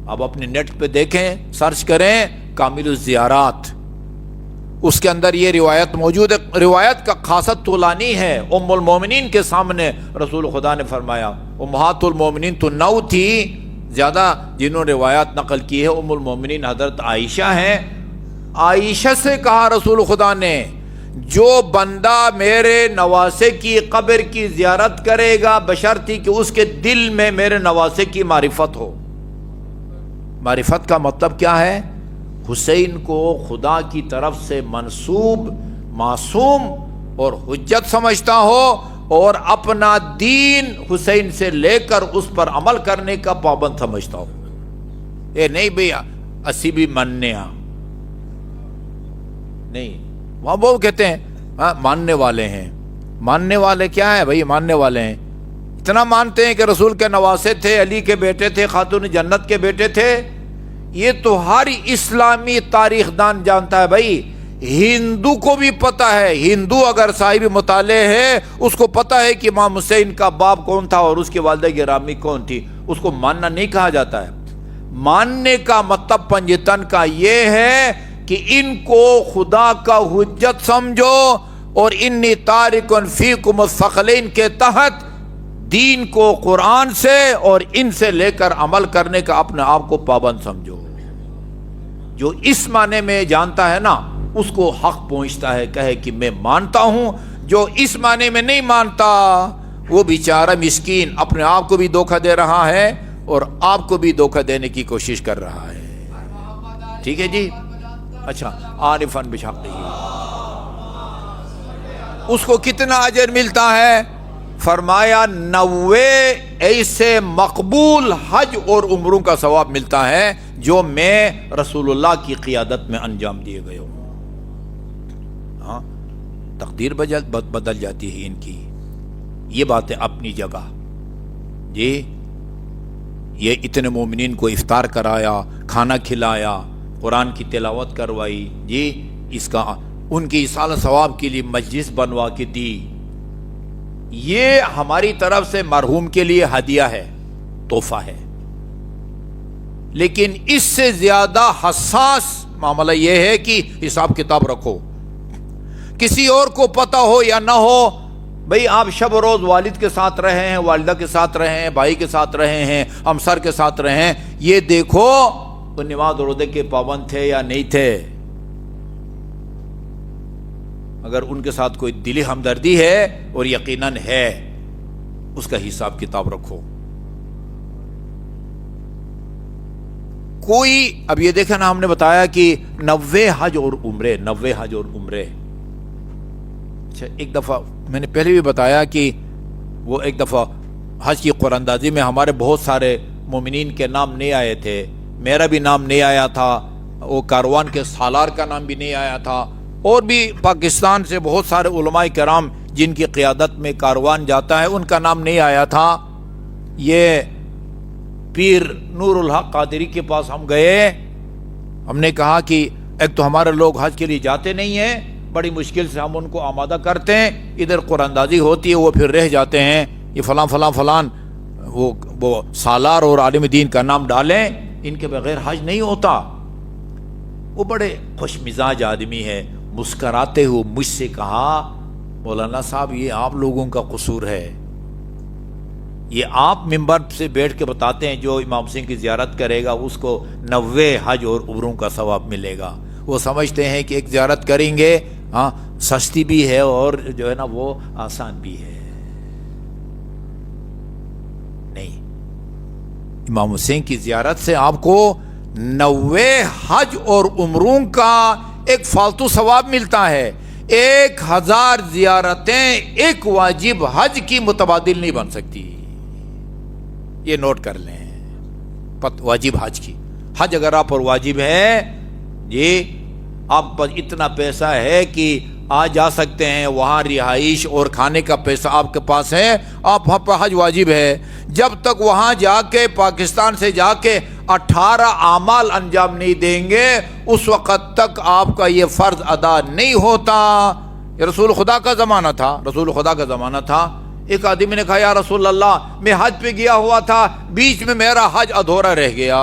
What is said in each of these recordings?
آپ اپنے نیٹ پہ دیکھیں، سرچ کریں کامل الزیارات، اس کے اندر یہ روایت موجود ہے۔ روایت کا خاصت طولانی ہے۔ ام المومنین کے سامنے رسول خدا نے فرمایا، امہات المومنین تو 9 تھی، زیادہ جنہوں نے روایات نقل کی ہے ام المومنین حضرت عائشہ ہیں۔ عائشہ سے کہا رسول خدا نے، جو بندہ میرے نواسے کی قبر کی زیارت کرے گا بشرطی کہ اس کے دل میں میرے نواسے کی معرفت ہو۔ معرفت کا مطلب کیا ہے؟ حسین کو خدا کی طرف سے منسوب، معصوم اور حجت سمجھتا ہو، اور اپنا دین حسین سے لے کر اس پر عمل کرنے کا پابند سمجھتا ہو۔ اے نہیں بھیا اسی بھی ماننے ہاں نہیں، وہاں وہ کہتے ہیں ماننے والے ہیں۔ ماننے والے کیا ہے بھائی؟ ماننے والے ہیں، اتنا مانتے ہیں کہ رسول کے نواسے تھے، علی کے بیٹے تھے، خاتون جنت کے بیٹے تھے۔ یہ تو ہر اسلامی تاریخ دان جانتا ہے بھائی، ہندو کو بھی پتا ہے، ہندو اگر صاحب مطالعے ہے اس کو پتا ہے کہ امام حسین کا باپ کون تھا اور اس کی والدہ گرامی کون تھی۔ اس کو ماننا نہیں کہا جاتا ہے۔ ماننے کا مطلب پنجتن کا یہ ہے کہ ان کو خدا کا حجت سمجھو، اور انی تارکن فیکم الثقلین کے تحت دین کو قرآن سے اور ان سے لے کر عمل کرنے کا اپنے آپ کو پابند سمجھو۔ جو اس معنی میں جانتا ہے نا اس کو حق پہنچتا ہے، کہے کہ میں مانتا ہوں۔ جو اس معنی میں نہیں مانتا وہ بیچارہ مسکین اپنے آپ کو بھی دھوکہ دے رہا ہے اور آپ کو بھی دھوکہ دینے کی کوشش کر رہا ہے۔ ٹھیک ہے جی، اچھا عارفاً بحق اس کو کتنا اجر ملتا ہے؟ فرمایا 90 ایسے مقبول حج اور عمروں کا ثواب ملتا ہے جو میں رسول اللہ کی قیادت میں انجام دیے گئے ہوں۔ ہاں، تقدیر بدل جاتی ہے ان کی۔ یہ باتیں اپنی جگہ جی، یہ اتنے مومنین کو افطار کرایا، کھانا کھلایا، قرآن کی تلاوت کروائی جی، اس کا ان کی ایصال ثواب کے لیے مجلس بنوا کے دی۔ یہ ہماری طرف سے مرحوم کے لیے ہدیہ ہے، تحفہ ہے۔ لیکن اس سے زیادہ حساس معاملہ یہ ہے کہ حساب کتاب رکھو۔ کسی اور کو پتہ ہو یا نہ ہو، بھئی آپ شب و روز والد کے ساتھ رہے ہیں، والدہ کے ساتھ رہے ہیں، بھائی کے ساتھ رہے ہیں، ہمسر کے ساتھ رہے ہیں، یہ دیکھو وہ نماز روزے کے پابند تھے یا نہیں تھے۔ اگر ان کے ساتھ کوئی دلی ہمدردی ہے، اور یقیناً ہے، اس کا حساب کتاب رکھو۔ کوئی اب یہ دیکھیں نا، ہم نے بتایا کہ 90 حج اور عمرے، 90 حج اور عمرے۔ اچھا، ایک دفعہ میں نے پہلے بھی بتایا کہ وہ ایک دفعہ حج کی قرآن اندازی میں ہمارے بہت سارے مومنین کے نام نہیں آئے تھے، میرا بھی نام نہیں آیا تھا، وہ کاروان کے سالار کا نام بھی نہیں آیا تھا، اور بھی پاکستان سے بہت سارے علماء کرام جن کی قیادت میں کاروان جاتا ہے ان کا نام نہیں آیا تھا۔ یہ پیر نور الحق قادری کے پاس ہم گئے، ہم نے کہا کہ ایک تو ہمارے لوگ حج کے لیے جاتے نہیں ہیں، بڑی مشکل سے ہم ان کو آمادہ کرتے ہیں، ادھر قرآن اندازی ہوتی ہے وہ پھر رہ جاتے ہیں، یہ فلاں فلاں فلاں وہ سالار اور عالم دین کا نام ڈالیں، ان کے بغیر حج نہیں ہوتا۔ وہ بڑے خوش مزاج آدمی ہے، مسکراتے ہوئے مجھ سے کہا، مولانا صاحب یہ آپ لوگوں کا قصور ہے، یہ آپ ممبر سے بیٹھ کے بتاتے ہیں جو امام حسین کی زیارت کرے گا اس کو 90 حج اور عمروں کا ثواب ملے گا۔ وہ سمجھتے ہیں کہ ایک زیارت کریں گے، ہاں سستی بھی ہے اور جو ہے نا وہ آسان بھی ہے۔ نہیں، امام حسین کی زیارت سے آپ کو 90 حج اور عمروں کا ایک فالتو ثواب ملتا ہے۔ 1000 زیارتیں ایک واجب حج کی متبادل نہیں بن سکتی، یہ نوٹ کر لیں۔ واجب حج کی، حج اگر آپ پر واجب ہے جی، آپ پر اتنا پیسہ ہے کہ آ جا سکتے ہیں، وہاں رہائش اور کھانے کا پیسہ آپ کے پاس ہے، آپ وہاں پر حج واجب ہے۔ جب تک وہاں جا کے پاکستان سے جا کے 18 اعمال انجام نہیں دیں گے اس وقت تک آپ کا یہ فرض ادا نہیں ہوتا۔ یہ رسول خدا کا زمانہ تھا، رسول خدا کا زمانہ تھا۔ ایک آدمی نے کہا یا رسول اللہ میں حج پہ گیا ہوا تھا، بیچ میں میرا حج ادھورا رہ گیا۔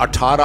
18